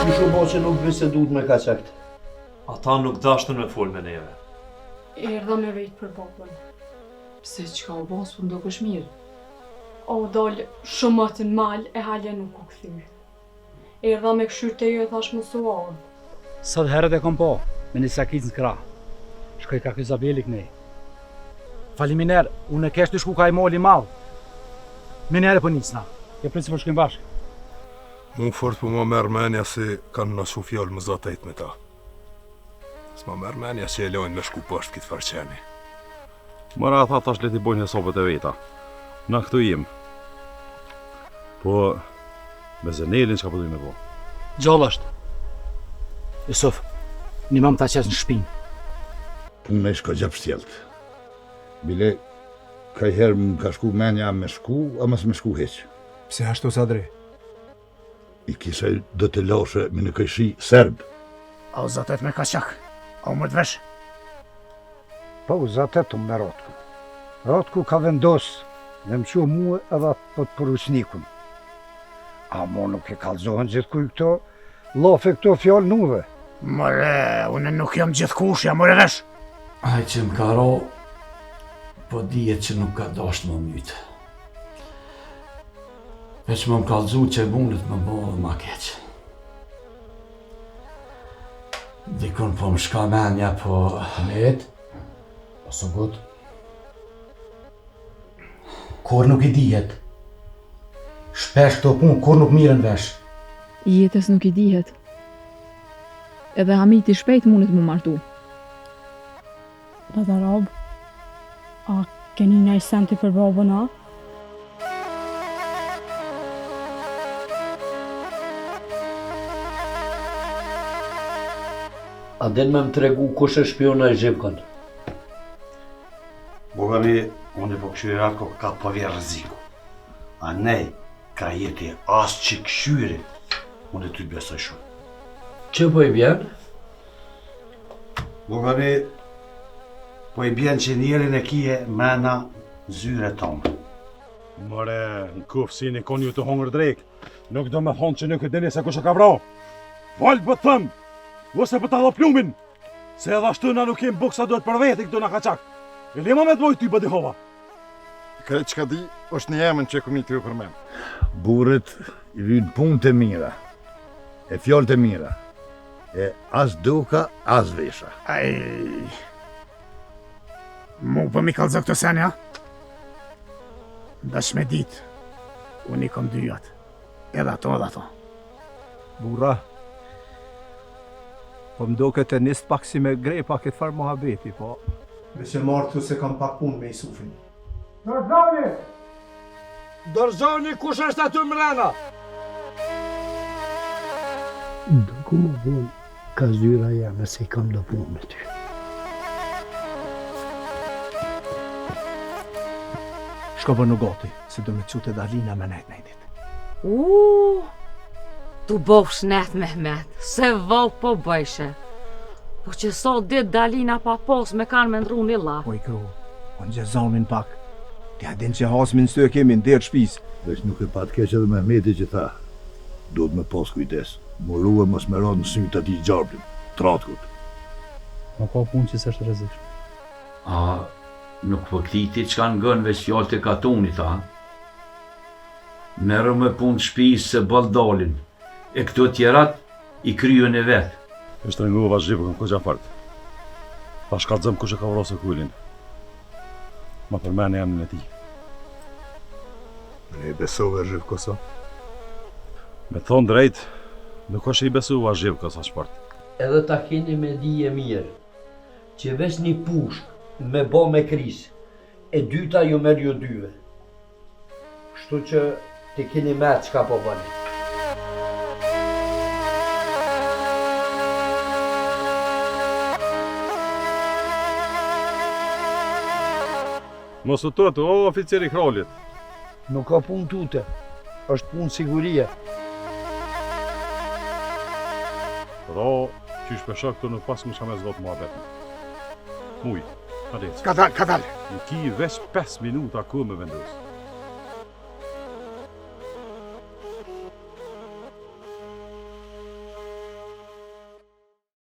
Qyshu bo që nuk bisedut me kaçakt? Ata nuk dashtën me fol me neve. Erdha me vejt për babën. Pse çka u bos po ndokesh mirë? O dal shumë atë në mal e halja nuk u kthy. Erdha me këshyr te ju e thash më suar. Sot herët e kom po, me një sakic në krah. Shkoj ka Izabeli kënej. Faliminer, unë e kesh të shku ka i moli malë. Minere për nisna, e princi për shkojmë bashkë. Mu fort po ma merë menja se kanë nasu fjallë më zatejt me ta. S'ma merë menja që e lojnë me shku poshtë këtë farqeni. Mëra tha tash leti bojnë hesabet e veta. Na këtu jem. Po, me Zenelin çka po duj me bo? Gjallë është. Yusuf, një mam ta qes në shpinë. Punë me shko gjep shtjelt. Bile, ka i herë më ka shku menja me shku, a mës me shku heq. Pse ashtu Sadri? I kisaj do të loshe me në këjshi serb. A u zatet me kashak, a u më të vesh? Po u zatet me Rotku. Rotku ka vendos dhe më që muë edhe po të përusnikun. A mo nuk e kalzohen gjithë kuj këto, lofe këto fjallë nuve. Mëre, unë nuk jam gjithë kushja, mëre vesh. Aj që më ka ro, po dijet që nuk ka dasht më mytë. Veç më kallzu që e bundet më bo dhe ma keqë. Dikon po më shka menja, po... Met, po së gut. Kur nuk i dihet. Shpesh këto punë, kur nuk miren vesh. Jetës nuk i dihet. Edhe Hamiti shpejt mundet më martu. Dada Rob, a keni një senti për babën a? A den me më tregu kush e shpiona e Zhivkon? Bogami, unë po këshyri atë ka përvje rëziku. A nej, ka jeti asë që këshyri, unë e ty besoj shumë. Që po i bjen? Bogami, po i bjen që njerin e kije mena zyre tonë. Mëre, në kufë si një kon ju të hongër drejk, nuk do me thonë që nuk e dini se kush e ka vro. Valë për thëmë, ose për ta dho plumin, se edhe ashtu na nuk kem buksa duhet për veti këtu na kaqak. E lema me të vojt ty bëdihova. Kërë që ka di, është një emën që e këmi të ju përmen. Burët i vynë punë të mira, e fjallë të mira, e as duka, as vesha. Aj... Mu për mi kalzo këto sene, ha? Dash me dit, unë i kom dyjat, edhe ato. Burra, po mdo këtë njësë pak si me grej pak këtë farë mohabeti, po... Me që marë të se kam pak punë me Jusufin. Dorzani! Dorzani, kush është aty mrena? Do ku më vonë, ka zyra jame se i kam do punë me ty. Shko për në goti, se do me qute Dalina me nejt. Tu bosh net Mehmet, se val po bëjshe. Po që sot dit Dalina pa pos me kanë me ndru një la. Po i kru, po në gjezonin pak. Tja din që hasmin së të kemi në derë shpis. Vesh nuk e pat keq edhe Mehmeti që tha, duhet me pos kujdes, morua mos me radë në sytë ati gjarblim, tratkut. Ma ka punë që s'është rrezikshme. A, nuk po këtiti që kanë gënë veç fjallë të katunit, a? Merë me punë shpis se baldalin, e këto tjerat i kryen e vetë. Ishtë rënguva Zhivkon ku Gjafart. Ta shkallëzëm kush e ka vrosë kullin. Ma përmene emnin e ti. Ne i besove Zhivkosa? Me thonë drejt, nuk është i besuva Zhivkosa shpart. Edhe ta keni me dije mirë, që veç një pushk me bo me krisë, e dyta ju merë ju dyve. Kështu që ti keni merë qka po bëni. Mos u tëtë, o oficeri kralit. Nuk ka punë tute, është punë sigurie. Ro, qysh pesha këtu nuk pas më shame zgotë mua betën. Muj, adec. Ka dalë. Në ki veç 5 minuta ku me vendus.